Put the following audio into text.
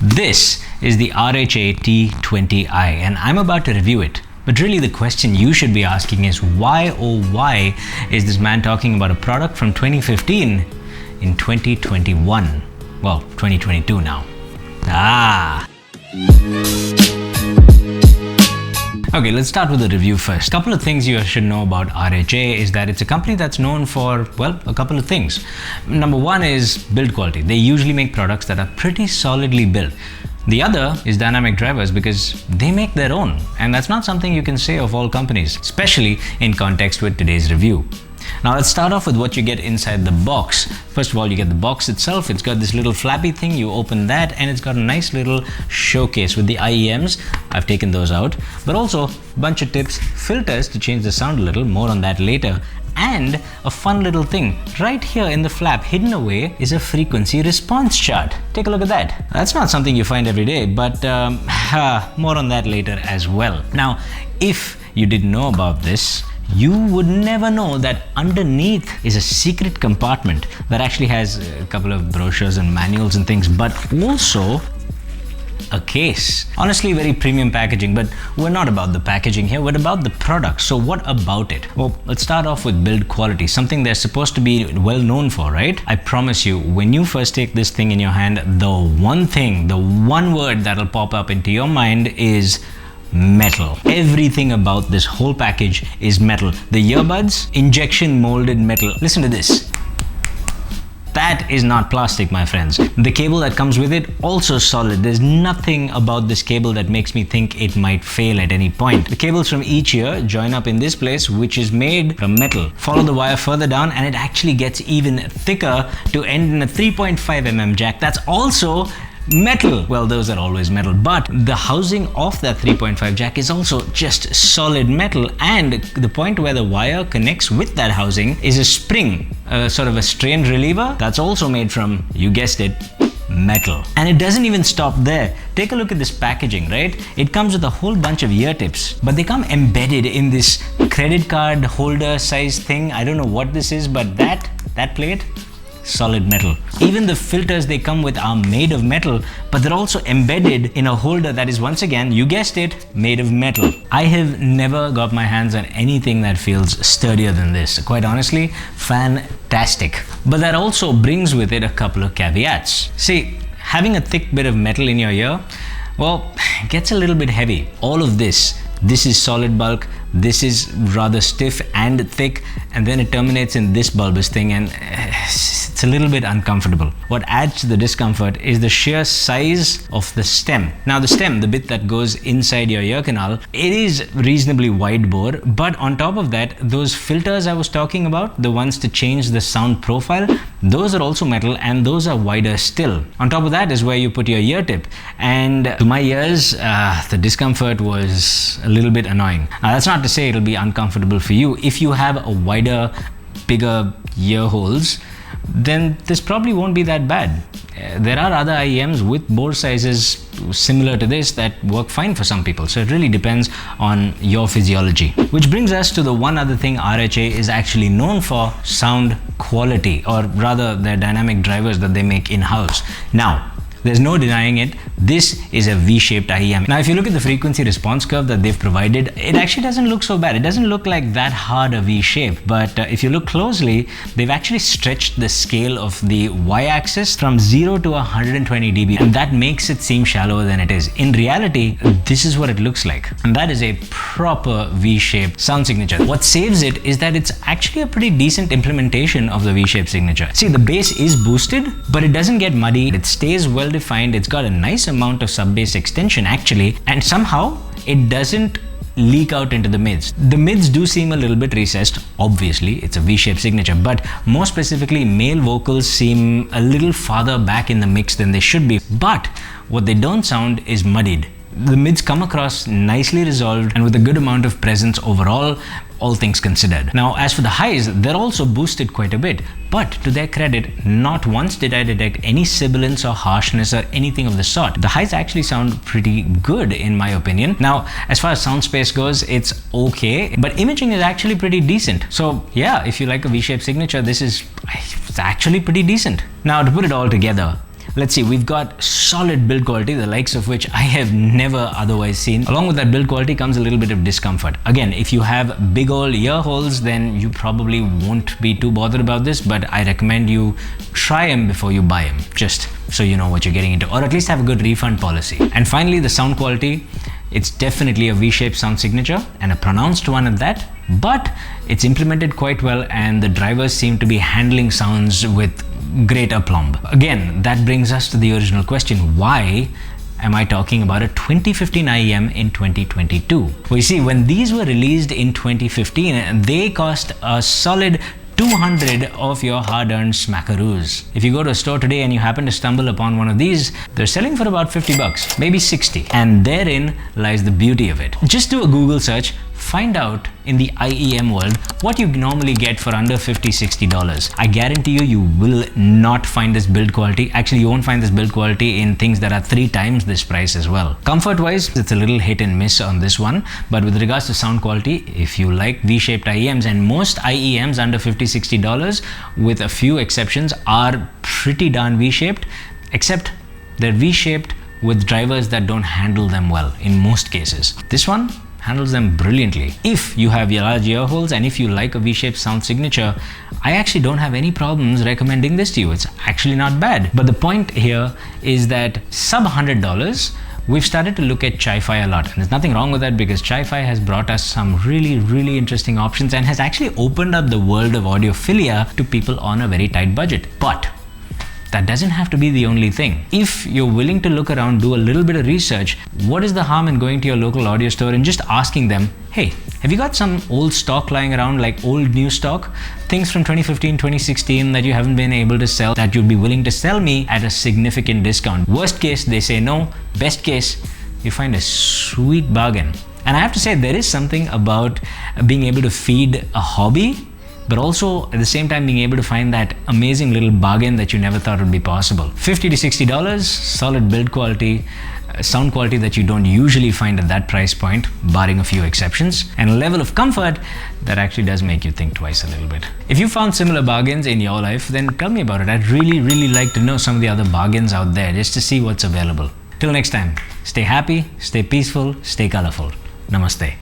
This is the RHA T20i and I'm about to review it. But really the question you should be asking is why, oh why, is this man talking about a product from 2015 in 2021? Well, 2022 now. Okay, let's start with the review first. Couple of things you should know about RHA is that it's a company that's known for, well, a couple of things. Number one is build quality. They usually make products that are pretty solidly built. The other is dynamic drivers because they make their own, and that's not something you can say of all companies, especially in context with today's review. Now let's start off with what you get inside the box. First of all, you get the box itself. It's got this little flappy thing. You open that and it's got a nice little showcase with the IEMs. I've taken those out, but also a bunch of tips, filters to change the sound a little, more on that later. And a fun little thing right here in the flap, hidden away, is a frequency response chart. Take a look at that. That's not something you find every day, but more on that later as well. Now, if you didn't know about this, you would never know that underneath is a secret compartment that actually has a couple of brochures and manuals and things, but also a case. Honestly, very premium packaging, but we're not about the packaging here, we're about the product. So what about it? Well, let's start off with build quality, something they're supposed to be well known for, right? I promise you, when you first take this thing in your hand, the one word that'll pop up into your mind is metal. Everything about this whole package is metal. The earbuds, injection molded metal. Listen to this. That is not plastic, my friends. The cable that comes with it, also solid. There's nothing about this cable that makes me think it might fail at any point. The cables from each ear join up in this place, which is made from metal. Follow the wire further down and it actually gets even thicker to end in a 3.5mm jack. That's also metal. Well, those are always metal, but the housing of that 3.5 jack is also just solid metal, and the point where the wire connects with that housing is a spring, sort of a strain reliever that's also made from, you guessed it, metal. And it doesn't even stop there. Take a look at this packaging, right? It comes with a whole bunch of ear tips, but they come embedded in this credit card holder size thing. I don't know what this is, but that plate, solid metal. Even the filters they come with are made of metal, but they're also embedded in a holder that is, once again, you guessed it, made of metal. I have never got my hands on anything that feels sturdier than this. Quite honestly, fantastic. But that also brings with it a couple of caveats. See, having a thick bit of metal in your ear, well, it gets a little bit heavy. All of this is solid bulk, this is rather stiff and thick, and then it terminates in this bulbous thing, and it's a little bit uncomfortable. What adds to the discomfort is the sheer size of the stem. Now the stem, the bit that goes inside your ear canal, it is reasonably wide bore, but on top of that, those filters I was talking about, the ones to change the sound profile, those are also metal and those are wider still. On top of that is where you put your ear tip, and to my ears, the discomfort was a little bit annoying. Now that's not to say it'll be uncomfortable for you. If you have a wider, bigger ear holes, then this probably won't be that bad. There are other IEMs with bore sizes similar to this that work fine for some people, so it really depends on your physiology. Which brings us to the one other thing RHA is actually known for: sound quality, or rather their dynamic drivers that they make in-house. Now, there's no denying it, this is a V-shaped IEM. Now, if you look at the frequency response curve that they've provided, it actually doesn't look so bad. It doesn't look like that hard a V shape, but if you look closely, they've actually stretched the scale of the Y-axis from 0 to 120 dB, and that makes it seem shallower than it is. In reality, this is what it looks like, and that is a proper V-shaped sound signature. What saves it is that it's actually a pretty decent implementation of the V-shaped signature. See, the bass is boosted, but it doesn't get muddy. It stays well defined. It's got a nice amount of sub-bass extension actually, and somehow it doesn't leak out into the mids. The mids do seem a little bit recessed. Obviously, it's a V-shaped signature, but more specifically, male vocals seem a little farther back in the mix than they should be. But what they don't sound is muddied. The mids come across nicely resolved and with a good amount of presence overall, all things considered. Now, as for the highs, they're also boosted quite a bit, but to their credit, not once did I detect any sibilance or harshness or anything of the sort. The highs actually sound pretty good in my opinion. Now, as far as sound space goes, it's okay, but imaging is actually pretty decent. So yeah, if you like a V-shaped signature, this is actually pretty decent. Now, to put it all together, Let's see, we've got solid build quality, the likes of which I have never otherwise seen. Along with that build quality comes a little bit of discomfort. Again, if you have big old ear holes, then you probably won't be too bothered about this, but I recommend you try them before you buy them, just so you know what you're getting into, or at least have a good refund policy. And finally, the sound quality. It's definitely a V-shaped sound signature, and a pronounced one at that, but it's implemented quite well and the drivers seem to be handling sounds with great aplomb. Again, that brings us to the original question: why am I talking about a 2015 IEM in 2022? Well, you see, when these were released in 2015, they cost a solid 200 of your hard-earned smackaroos. If you go to a store today and you happen to stumble upon one of these, they're selling for about 50 bucks, maybe 60. And therein lies the beauty of it. Just do a Google search, find out in the IEM world what you normally get for under $50, $60. I guarantee you, you will not find this build quality. Actually, you won't find this build quality in things that are 3 times this price as well. Comfort-wise, it's a little hit and miss on this one, but with regards to sound quality, if you like V-shaped IEMs, and most IEMs under $50, $60, with a few exceptions, are pretty darn V-shaped, except they're V-shaped with drivers that don't handle them well in most cases. This one handles them brilliantly. If you have large ear holes and if you like a V-shaped sound signature, I actually don't have any problems recommending this to you. It's actually not bad. But the point here is that sub $100, we've started to look at Chi-Fi a lot. And there's nothing wrong with that, because Chi-Fi has brought us some really interesting options and has actually opened up the world of audiophilia to people on a very tight budget. But that doesn't have to be the only thing. If you're willing to look around, do a little bit of research, what is the harm in going to your local audio store and just asking them, hey, have you got some old stock lying around, like old new stock? Things from 2015, 2016 that you haven't been able to sell, that you'd be willing to sell me at a significant discount. Worst case, they say no. Best case, you find a sweet bargain. And I have to say, there is something about being able to feed a hobby, but also at the same time being able to find that amazing little bargain that you never thought would be possible. $50 to $60, solid build quality, sound quality that you don't usually find at that price point, barring a few exceptions, and a level of comfort that actually does make you think twice a little bit. If you found similar bargains in your life, then tell me about it. I'd really like to know some of the other bargains out there, just to see what's available. Till next time, stay happy, stay peaceful, stay colorful. Namaste.